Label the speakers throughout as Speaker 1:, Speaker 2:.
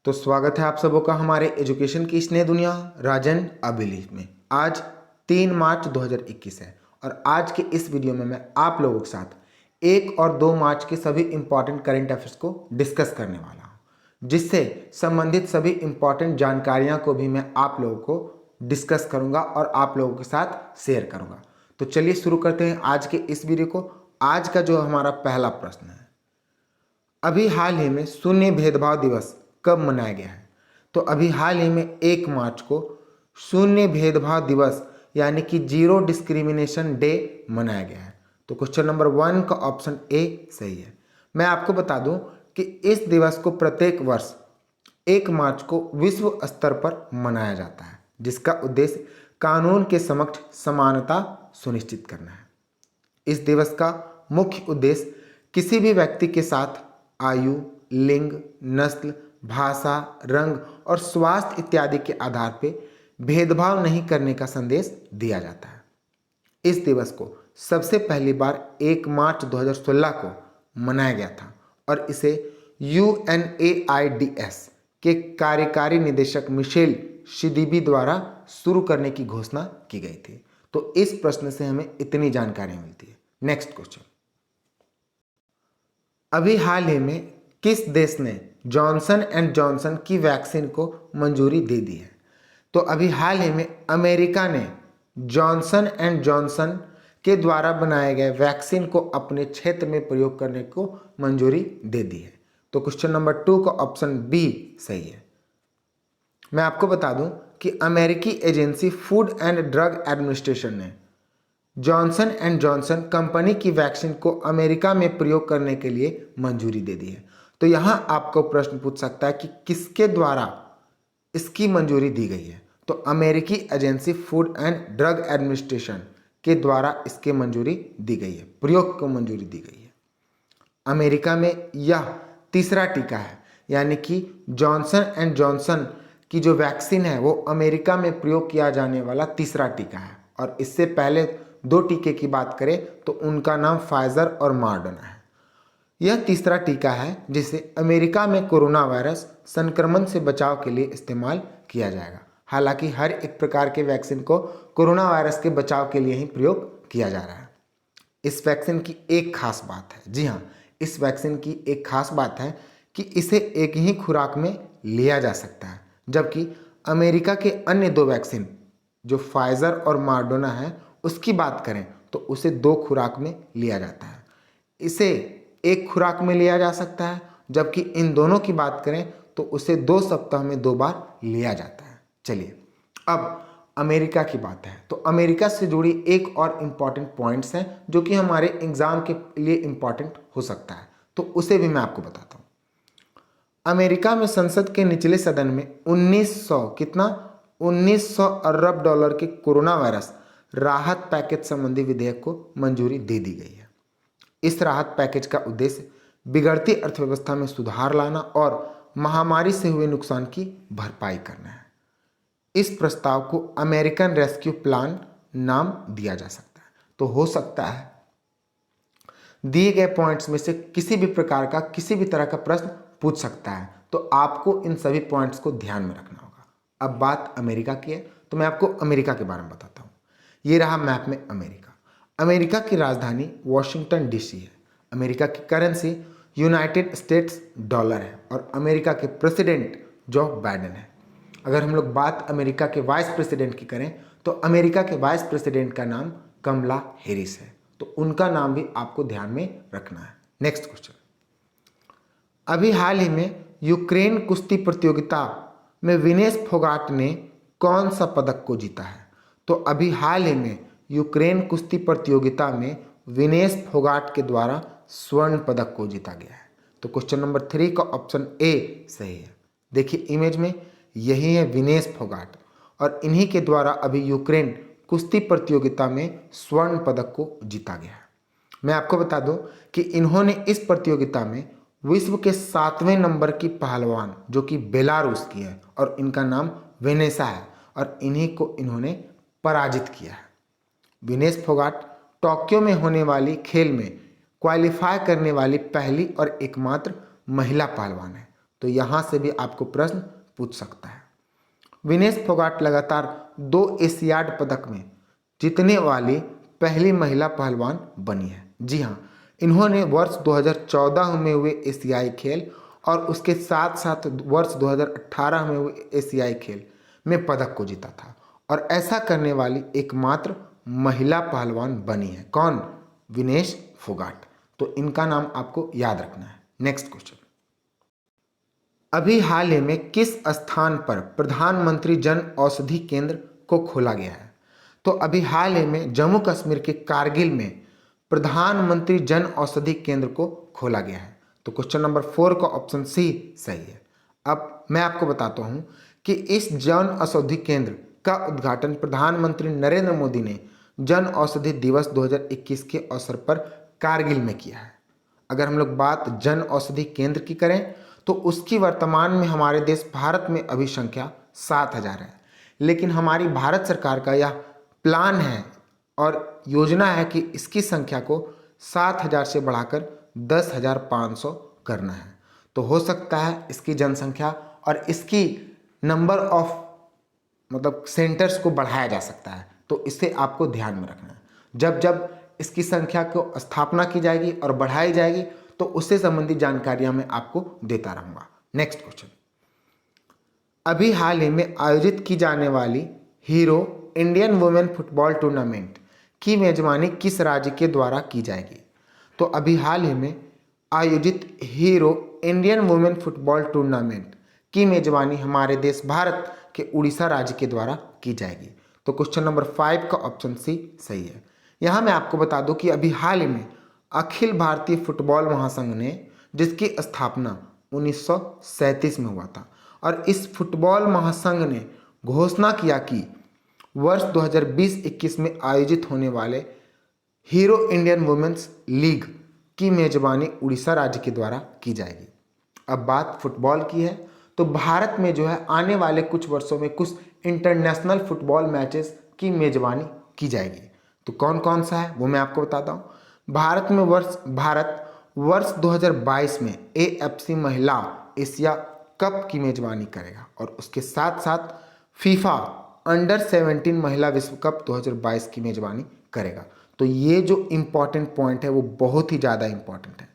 Speaker 1: तो स्वागत है आप सबों का हमारे एजुकेशन की इस नई दुनिया राजन अबिलीव में। आज 3 मार्च 2021 है और आज के इस वीडियो में मैं आप लोगों के साथ 1 और 2 मार्च के सभी इंपॉर्टेंट करंट अफेयर्स को डिस्कस करने वाला हूं, जिससे संबंधित सभी इंपॉर्टेंट जानकारियां को भी मैं आप लोगों को डिस्कस करूंगा और आप लोगों के साथ शेयर करूंगा। तो चलिए शुरू करते हैं आज के इस वीडियो को। आज का जो हमारा पहला प्रश्न है, अभी हाल ही में शून्य भेदभाव दिवस कब मनाया गया है? तो अभी हाल ही में 1 मार्च को शून्य भेदभाव दिवस यानी कि जीरो डिस्क्रिमिनेशन डे मनाया गया है। तो क्वेश्चन नंबर 1 का ऑप्शन ए सही है। मैं आपको बता दूं कि इस दिवस को प्रत्येक वर्ष 1 मार्च को विश्व स्तर पर मनाया जाता है, जिसका उद्देश्य कानून के समक्ष समानता सुनिश्चित करना है। इस दिवस का मुख्य उद्देश्य किसी भी व्यक्ति के साथ आयु, लिंग, नस्ल, भाषा, रंग और स्वास्थ्य इत्यादि के आधार पर भेदभाव नहीं करने का संदेश दिया जाता है। इस दिवस को सबसे पहली बार 1 मार्च 2016 को मनाया गया था और इसे UNAIDS के कार्यकारी निदेशक मिशेल सिदीबी द्वारा शुरू करने की घोषणा की गई थी। तो इस प्रश्न से हमें इतनी जानकारी मिलती है। नेक्स्ट क्वेश्चन, अभी हाल ही में किस देश ने जॉनसन एंड जॉनसन की वैक्सीन को मंजूरी दे दी है? तो अभी हाल ही में अमेरिका ने जॉनसन एंड जॉनसन के द्वारा बनाए गए वैक्सीन को अपने क्षेत्र में प्रयोग करने को मंजूरी दे दी है। तो क्वेश्चन नंबर 2 का ऑप्शन बी सही है। मैं आपको बता दूं कि अमेरिकी agency food and drug administration ने जॉनसन एंड जॉनसन कंपनी की वैक्सीन को अमेरिका में प्रयोग करने के लिए मंजूरी दे दी है। तो यहां आपको प्रश्न पूछ सकता है कि किसके द्वारा इसकी मंजूरी दी गई है? तो अमेरिकी agency food and drug administration के द्वारा इसके मंजूरी दी गई है, प्रयोग को मंजूरी दी गई है। अमेरिका में यह तीसरा टीका है, यानी कि जॉनसन एंड जॉनसन की जो वैक्सीन है वो अमेरिका में प्रयोग किया जाने वाला तीसरा टीका है। और इससे पहले 2 टीके की बात करें तो उनका नाम फाइजर और मॉडर्ना है। यह तीसरा टीका है जिसे अमेरिका में कोरोना वायरस संक्रमण से बचाव के लिए इस्तेमाल किया जाएगा। हालांकि हर एक प्रकार के वैक्सीन को कोरोना वायरस के बचाव के लिए ही प्रयोग किया जा रहा है। इस वैक्सीन की एक खास बात है, जी हाँ, इस वैक्सीन की एक खास बात है कि इसे एक ही खुराक में लिया जा सकता है, जबकि अमेरिका के अन्य 2 वैक्सीन जो फाइजर और मॉडर्ना है उसकी बात करें तो उसे 2 खुराक में लिया जाता है। इसे एक खुराक में लिया जा सकता है, जबकि इन दोनों की बात करें तो उसे 2 सप्ताह में 2 बार लिया जाता है। चलिए अब अमेरिका की बात है, तो अमेरिका से जुड़ी एक और इम्पॉर्टेंट पॉइंट्स हैं जो कि हमारे एग्जाम के लिए इम्पॉर्टेंट हो सकता है, तो उसे भी मैं आपको बताता हूँ। अमेरिका में संसद के निचले सदन में 1900 अरब डॉलर के कोरोना वायरस राहत पैकेज संबंधी विधेयक को मंजूरी दे दी गई है। इस राहत पैकेज का उद्देश्य बिगड़ती अर्थव्यवस्था में सुधार लाना और महामारी से हुए नुकसान की भरपाई करना है। इस प्रस्ताव को अमेरिकन रेस्क्यू प्लान नाम दिया जा सकता है। तो हो सकता है दिए गए पॉइंट्स में से किसी भी प्रकार का किसी भी तरह का प्रश्न पूछ सकता है, तो आपको इन सभी पॉइंट्स को ध्यान में रखना होगा। अब बात अमेरिका की है, तो मैं आपको अमेरिका के बारे में बताता हूँ। ये रहा मैप में अमेरिका। अमेरिका की राजधानी वॉशिंगटन डीसी है। अमेरिका की करेंसी यूनाइटेड स्टेट्स डॉलर है और अमेरिका के प्रेसिडेंट जो बाइडेन है। अगर हम लोग बात अमेरिका के वाइस प्रेसिडेंट की करें तो अमेरिका के वाइस प्रेसिडेंट का नाम कमला हैरिस है, तो उनका नाम भी आपको ध्यान में रखना है। नेक्स्ट क्वेश्चन, अभी हाल ही में यूक्रेन कुश्ती प्रतियोगिता में विनेश फोगाट ने कौन सा पदक को जीता है? तो अभी हाल ही में यूक्रेन कुश्ती प्रतियोगिता में विनेश फोगाट के द्वारा स्वर्ण पदक को जीता गया है। तो क्वेश्चन नंबर 3 का ऑप्शन ए सही है। देखिए इमेज में यही है विनेश फोगाट और इन्हीं के द्वारा अभी यूक्रेन कुश्ती प्रतियोगिता में स्वर्ण पदक को जीता गया है। मैं आपको बता दूं कि इन्होंने इस प्रतियोगिता में विश्व के 7वें नंबर की पहलवान जो कि बेलारूस की है और इनका नाम वेनेसा है और इन्हीं को इन्होंने पराजित किया है। विनेश फोगाट टोक्यो में होने वाली खेल में क्वालिफाई करने वाली पहली और एकमात्र महिला पहलवान है। तो यहाँ से भी आपको प्रश्न पूछ सकता है। विनेश फोगाट लगातार 2 एशियाड पदक में जीतने वाली पहली महिला पहलवान बनी है। जी हाँ, इन्होंने वर्ष 2014 में हुए एशियाई खेल और उसके साथ साथ वर्ष 2018 में हुए एशियाई खेल में पदक को जीता था और ऐसा करने वाली एकमात्र महिला पहलवान बनी है। कौन? विनेश फोगाट। तो इनका नाम आपको याद रखना है। नेक्स्ट क्वेश्चन, अभी हाल ही में किस स्थान पर प्रधानमंत्री जन औषधि केंद्र को खोला गया है? तो अभी हाल ही में जम्मू कश्मीर के कारगिल में प्रधानमंत्री जन औषधि केंद्र को खोला गया है। तो क्वेश्चन नंबर 4 का ऑप्शन सी सही है। अब मैं आपको बताता हूं कि इस जन औषधि केंद्र का उद्घाटन प्रधानमंत्री नरेंद्र मोदी ने जन औषधि दिवस 2021 के अवसर पर कारगिल में किया है। अगर हम लोग बात जन औषधि केंद्र की करें तो उसकी वर्तमान में हमारे देश भारत में अभी संख्या 7,000 है, लेकिन हमारी भारत सरकार का यह प्लान है और योजना है कि इसकी संख्या को 7,000 से बढ़ाकर 10,500 करना है। तो हो सकता है इसकी जनसंख्या और इसकी नंबर ऑफ सेंटर्स को बढ़ाया जा सकता है। तो इसे आपको ध्यान में रखना है। जब जब इसकी संख्या को स्थापना की जाएगी और बढ़ाई जाएगी तो उससे संबंधित जानकारियां मैं आपको देता रहूंगा। नेक्स्ट क्वेश्चन, अभी हाल ही में आयोजित की जाने वाली hero Indian women football tournament की मेजबानी किस राज्य के द्वारा की जाएगी? तो अभी हाल ही में आयोजित hero Indian women football tournament की मेजबानी हमारे देश भारत के उड़ीसा राज्य के द्वारा की जाएगी। तो क्वेश्चन नंबर 5 का ऑप्शन सी सही है। यहाँ मैं आपको बता दूं कि अभी हाल ही में अखिल भारतीय फुटबॉल महासंघ ने, जिसकी स्थापना 1937 में हुआ था, और इस फुटबॉल महासंघ ने घोषणा किया कि वर्ष 2020-21 में आयोजित होने वाले हीरो इंडियन वुमेन्स लीग की मेजबानी उड़ीसा राज्य के द्वारा की जाएगी। अब बात फुटबॉल की है तो भारत में जो है आने वाले कुछ वर्षों में कुछ इंटरनेशनल फुटबॉल मैचेस की मेजबानी की जाएगी। तो कौन कौन सा है वो मैं आपको बताता हूँ। भारत वर्ष 2022 में AFC महिला एशिया कप की मेजबानी करेगा और उसके साथ साथ फीफा अंडर 17 महिला विश्व कप 2022 की मेजबानी करेगा। तो ये जो इम्पॉर्टेंट पॉइंट है वो बहुत ही ज़्यादा इम्पॉर्टेंट है।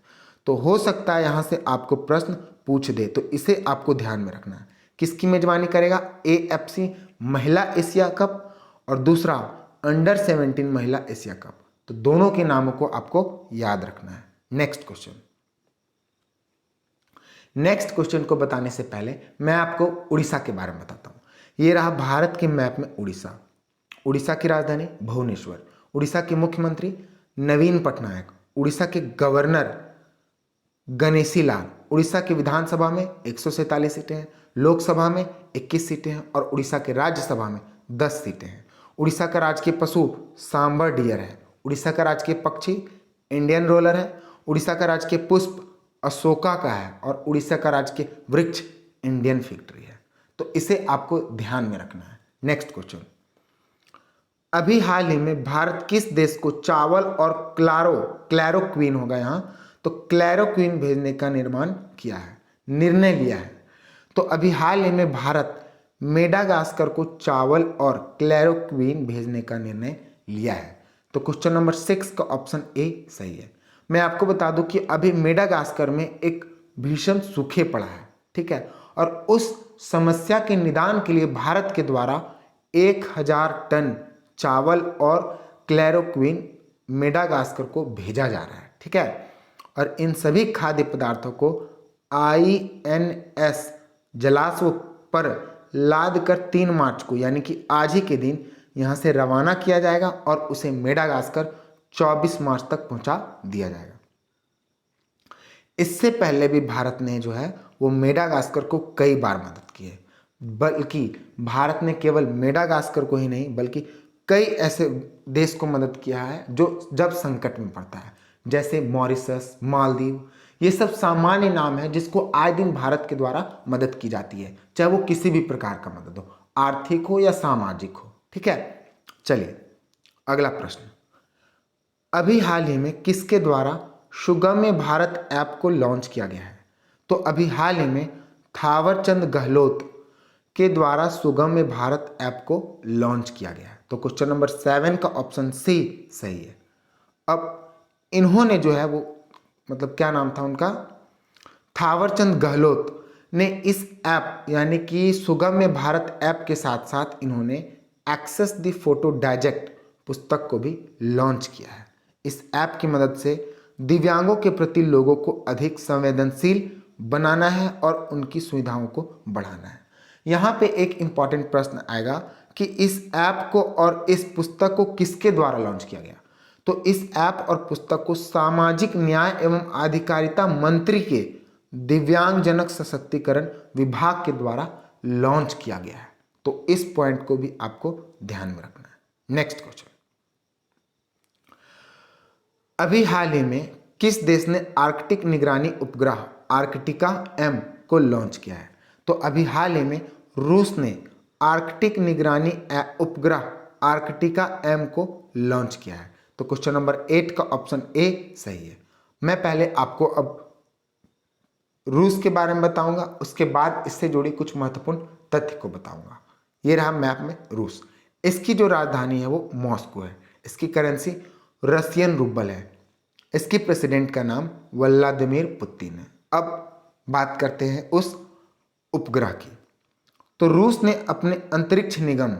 Speaker 1: तो हो सकता है यहाँ से आपको प्रश्न पूछ दे, तो इसे आपको ध्यान में रखना है। किसकी मेजबानी करेगा? AFC महिला एशिया कप और दूसरा अंडर 17 महिला एशिया कप। तो दोनों के नामों को आपको याद रखना है। नेक्स्ट क्वेश्चन को बताने से पहले मैं आपको उड़ीसा के बारे में बताता हूँ। ये रहा भारत के मैप में उड़ीसा। उड़ीसा की राजधानी भुवनेश्वर, उड़ीसा के मुख्यमंत्री नवीन पटनायक, उड़ीसा के गवर्नर गणेशी लाल, उड़ीसा की विधानसभा में 147 सीटें हैं, लोकसभा में 21 सीटें हैं और उड़ीसा के राज्यसभा में 10 सीटें हैं। उड़ीसा का राजकीय पशु सांबर डियर है। उड़ीसा का राजकीय पक्षी इंडियन रोलर है। उड़ीसा का राजकीय पुष्प अशोका का है और उड़ीसा का राजकीय वृक्ष इंडियन फिग ट्री है। तो इसे आपको ध्यान में रखना है। नेक्स्ट क्वेश्चन, अभी हाल ही में भारत किस देश को चावल और क्लैरोक्विन होगा यहाँ, तो क्लैरोक्विन भेजने का निर्णय लिया है। तो अभी हाल ही में भारत मेडागास्कर को चावल और क्लैरोक्विन भेजने का निर्णय लिया है। तो क्वेश्चन नंबर 6 का ऑप्शन ए सही है। मैं आपको बता दूं कि अभी मेडागास्कर में एक भीषण सूखे पड़ा है, ठीक है, और उस समस्या के निदान के लिए भारत के द्वारा 1000 टन चावल और क्लैरोक्विन मेडागास्कर को भेजा जा रहा है, ठीक है। और इन सभी खाद्य पदार्थों को INS जलाश्व पर लाद कर 3 मार्च को यानी कि आज ही के दिन यहाँ से रवाना किया जाएगा और उसे मेडागास्कर 24 मार्च तक पहुँचा दिया जाएगा। इससे पहले भी भारत ने जो है वो मेडागास्कर को कई बार मदद की है, बल्कि भारत ने केवल मेडागास्कर को ही नहीं बल्कि कई ऐसे देश को मदद किया है जो जब संकट में पड़ता है, जैसे मॉरिशस, मालदीव। ये सब सामान्य नाम है जिसको आए दिन भारत के द्वारा मदद की जाती है, चाहे वो किसी भी प्रकार का मदद हो, आर्थिक हो या सामाजिक हो, ठीक है। चलिए अगला प्रश्न, अभी हाल ही में किसके द्वारा सुगम्य भारत ऐप को लॉन्च किया गया है? तो अभी हाल ही में थावरचंद गहलोत के द्वारा सुगम्य भारत ऐप को लॉन्च किया गया है? तो क्वेश्चन नंबर 7 का ऑप्शन सी सही है। अब इन्होंने जो है वो मतलब क्या नाम था उनका, थावरचंद गहलोत ने इस ऐप यानी कि सुगम्य भारत ऐप के साथ साथ इन्होंने एक्सेस द फोटो डाइजेक्ट पुस्तक को भी लॉन्च किया है। इस ऐप की मदद से दिव्यांगों के प्रति लोगों को अधिक संवेदनशील बनाना है और उनकी सुविधाओं को बढ़ाना है। यहाँ पे एक इम्पॉर्टेंट प्रश्न आएगा कि इस ऐप को और इस पुस्तक को किसके द्वारा लॉन्च किया गया? तो इस ऐप और पुस्तक को सामाजिक न्याय एवं अधिकारिता मंत्री के दिव्यांगजनक सशक्तिकरण विभाग के द्वारा लॉन्च किया गया है। तो इस पॉइंट को भी आपको ध्यान में रखना है। नेक्स्ट क्वेश्चन, अभी हाल ही में किस देश ने आर्कटिक निगरानी उपग्रह आर्कटिका एम को लॉन्च किया है? तो अभी हाल ही में रूस ने आर्कटिक निगरानी उपग्रह आर्कटिका एम को लॉन्च किया है। तो क्वेश्चन नंबर 8 का ऑप्शन ए सही है। मैं पहले आपको अब रूस के बारे में बताऊंगा, उसके बाद इससे जुड़ी कुछ महत्वपूर्ण तथ्य को बताऊंगा। ये रहा मैप में रूस। इसकी जो राजधानी है वो मॉस्को है। इसकी करेंसी रशियन रूबल है। इसकी प्रेसिडेंट का नाम व्लादिमीर पुतिन है। अब बात करते हैं उस उपग्रह की। तो रूस ने अपने अंतरिक्ष निगम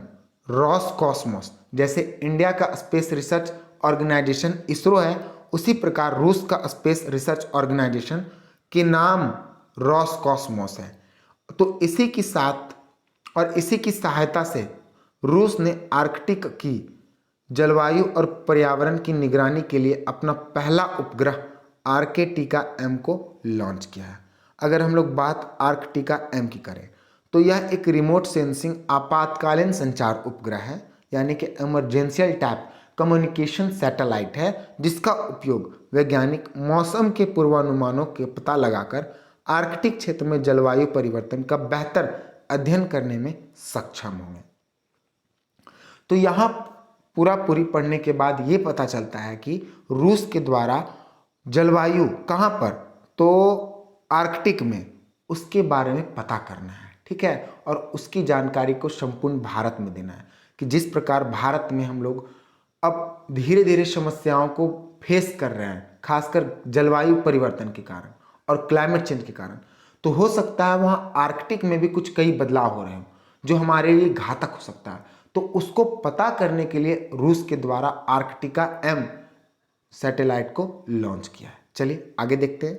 Speaker 1: रॉसकॉस्मोस, जैसे इंडिया का स्पेस रिसर्च ऑर्गेनाइजेशन इसरो है, उसी प्रकार रूस का स्पेस रिसर्च ऑर्गेनाइजेशन के नाम रॉसकॉस्मोस है। तो इसी के साथ और इसी की सहायता से रूस ने आर्कटिक की जलवायु और पर्यावरण की निगरानी के लिए अपना पहला उपग्रह आर्कटिका एम को लॉन्च किया है। अगर हम लोग बात आर्कटिका एम की करें तो यह एक रिमोट सेंसिंग आपातकालीन संचार उपग्रह है, यानी कि इमरजेंशियल टाइप कम्युनिकेशन सैटेलाइट है, जिसका उपयोग वैज्ञानिक मौसम के पूर्वानुमानों के पता लगाकर आर्कटिक क्षेत्र में जलवायु परिवर्तन का बेहतर अध्ययन करने में सक्षम होंगे। तो यहाँ पूरी पढ़ने के बाद ये पता चलता है कि रूस के द्वारा जलवायु कहाँ पर, तो आर्कटिक में, उसके बारे में पता करना है, ठीक है, और उसकी जानकारी को संपूर्ण भारत में देना है कि जिस प्रकार भारत में हम लोग अब धीरे धीरे समस्याओं को फेस कर रहे हैं, खासकर जलवायु परिवर्तन के कारण और क्लाइमेट चेंज के कारण। तो हो सकता है वहाँ आर्कटिक में भी कुछ कई बदलाव हो रहे हो जो हमारे लिए घातक हो सकता है। तो उसको पता करने के लिए रूस के द्वारा आर्कटिका एम सैटेलाइट को लॉन्च किया है। चलिए आगे देखते हैं।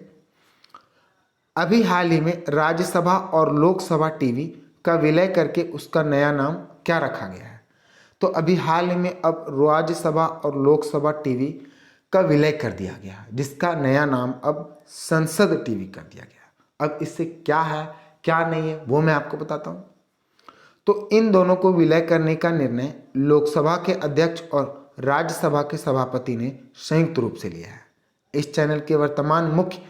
Speaker 1: अभी हाल ही में राज्यसभा और लोकसभा टीवी का विलय करके उसका नया नाम क्या रखा गया है? तो अभी हाल ही में अब राज्यसभा और लोकसभा टीवी का विलय कर दिया गया, जिसका नया नाम अब संसद टीवी कर दिया गया। अब इससे क्या है क्या नहीं है वो मैं आपको बताता हूँ। तो इन दोनों को विलय करने का निर्णय लोकसभा के अध्यक्ष और राज्यसभा के सभापति ने संयुक्त रूप से लिया है। इस चैनल के वर्तमान मुख्य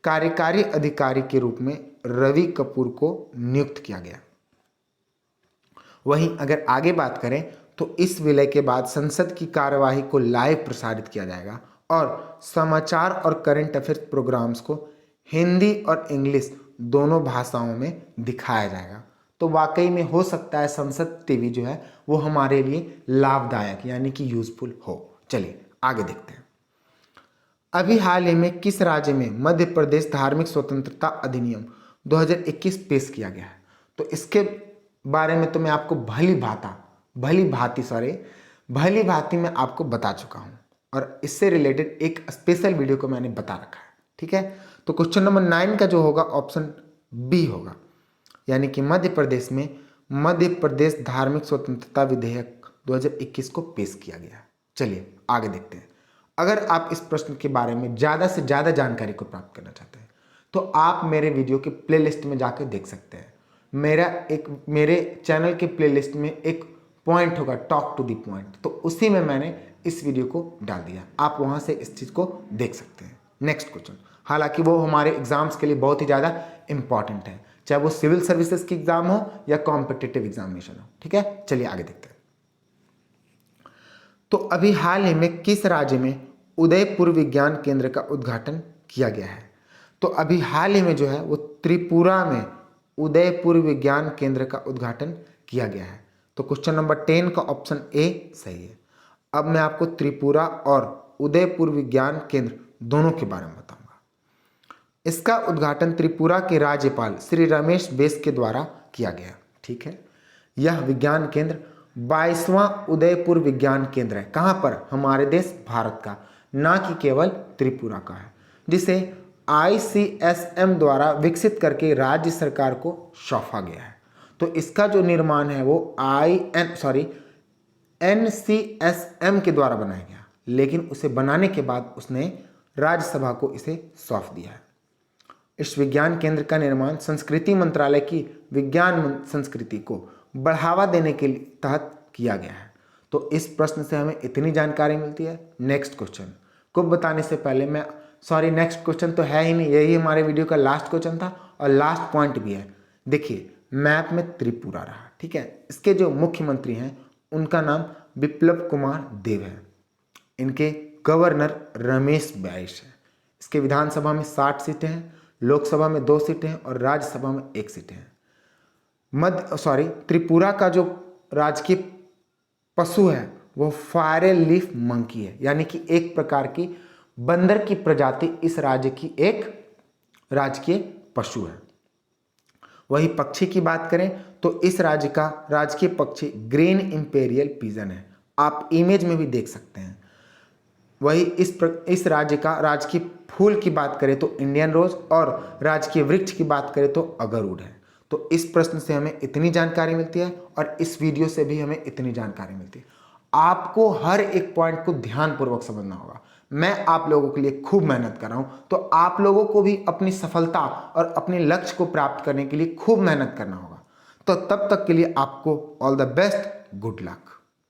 Speaker 1: कार्यकारी अधिकारी के रूप में रवि कपूर को नियुक्त किया गया। वहीं अगर आगे बात करें तो इस विलय के बाद संसद की कार्यवाही को लाइव प्रसारित किया जाएगा और समाचार और करंट अफेयर्स प्रोग्राम्स को हिंदी और इंग्लिश दोनों भाषाओं में दिखाया जाएगा। तो वाकई में हो सकता है संसद टीवी जो है वो हमारे लिए लाभदायक यानी कि यूजफुल हो। चलिए आगे देखते हैं। अभी हाल ही में किस राज्य में मध्य प्रदेश धार्मिक स्वतंत्रता अधिनियम 2021 पेश किया गया है? तो इसके बारे में तो मैं आपको भली भांति मैं आपको बता चुका हूं और इससे रिलेटेड एक स्पेशल वीडियो को मैंने बता रखा है, ठीक है। तो क्वेश्चन नंबर 9 का जो होगा ऑप्शन बी होगा, यानी कि मध्य प्रदेश में मध्य प्रदेश धार्मिक स्वतंत्रता विधेयक 2021 को पेश किया गया। चलिए आगे देखते हैं। अगर आप इस प्रश्न के बारे में ज़्यादा से ज़्यादा जानकारी को प्राप्त करना चाहते हैं तो आप मेरे वीडियो के प्लेलिस्ट में जाकर देख सकते हैं। मेरे चैनल के प्लेलिस्ट में एक पॉइंट होगा टॉक टू द पॉइंट, तो उसी में मैंने इस वीडियो को डाल दिया, आप वहाँ से इस चीज़ को देख सकते हैं। नेक्स्ट क्वेश्चन, हालांकि वो हमारे एग्जाम्स के लिए बहुत ही ज़्यादा इंपॉर्टेंट है, चाहे वो सिविल सर्विसेज की एग्जाम हो या कॉम्पिटिटिव एग्जामिनेशन हो, ठीक है। चलिए आगे देखते हैं। तो अभी हाल ही में किस राज्य में उदयपुर विज्ञान केंद्र का उद्घाटन किया गया है? तो अभी हाल ही में जो है वो त्रिपुरा में उदयपुर विज्ञान केंद्र का उद्घाटन किया गया है। तो क्वेश्चन नंबर 10 का ऑप्शन ए सही है। अब मैं आपको त्रिपुरा और उदयपुर विज्ञान केंद्र दोनों के बारे में बताऊंगा। इसका उद्घाटन त्रिपुरा के राज्यपाल श्री रमेश बैस के द्वारा किया गया। ठीक है, यह विज्ञान केंद्र 22वां उदयपुर विज्ञान केंद्र है। कहाँ पर? हमारे देश भारत का, ना कि केवल त्रिपुरा का है, जिसे ICSM द्वारा विकसित करके राज्य सरकार को सौंपा गया है। तो इसका जो निर्माण है वो NCSM के द्वारा बनाया गया, लेकिन उसे बनाने के बाद उसने राज्यसभा को इसे सौंप दिया है। इस विज्ञान केंद्र का निर्माण संस्कृति मंत्रालय की विज्ञान संस्कृति को बढ़ावा देने के तहत किया गया है। तो इस प्रश्न से हमें इतनी जानकारी मिलती है। नेक्स्ट क्वेश्चन को बताने से पहले नेक्स्ट क्वेश्चन तो है ही नहीं, यही हमारे वीडियो का लास्ट क्वेश्चन था और लास्ट पॉइंट भी है। देखिए, मैप में त्रिपुरा रहा। ठीक है, इसके जो मुख्यमंत्री हैं उनका नाम बिप्लब कुमार देव है। इनके गवर्नर रमेश बैस है। इसके विधानसभा में 60 सीटें हैं, लोकसभा में 2 सीटें हैं और राज्यसभा में 1 सीट है। त्रिपुरा का जो राजकीय पशु है वो फायरल लीफ मंकी है, यानी कि एक प्रकार की बंदर की प्रजाति इस राज्य की एक राजकीय पशु है। वही पक्षी की बात करें तो इस राज्य का राजकीय पक्षी ग्रीन इंपेरियल पिजन है। आप इमेज में भी देख सकते हैं। वही इस राज्य का राजकीय फूल की बात करें तो इंडियन रोज और राजकीय वृक्ष की बात करें तो अगरवुड है। तो इस प्रश्न से हमें इतनी जानकारी मिलती है और इस वीडियो से भी हमें इतनी जानकारी मिलती है। आपको हर एक पॉइंट को ध्यानपूर्वक समझना होगा। मैं आप लोगों के लिए खूब मेहनत कर रहा हूं, तो आप लोगों को भी अपनी सफलता और अपने लक्ष्य को प्राप्त करने के लिए खूब मेहनत करना होगा। तो तब तक के लिए आपको all the best, good luck.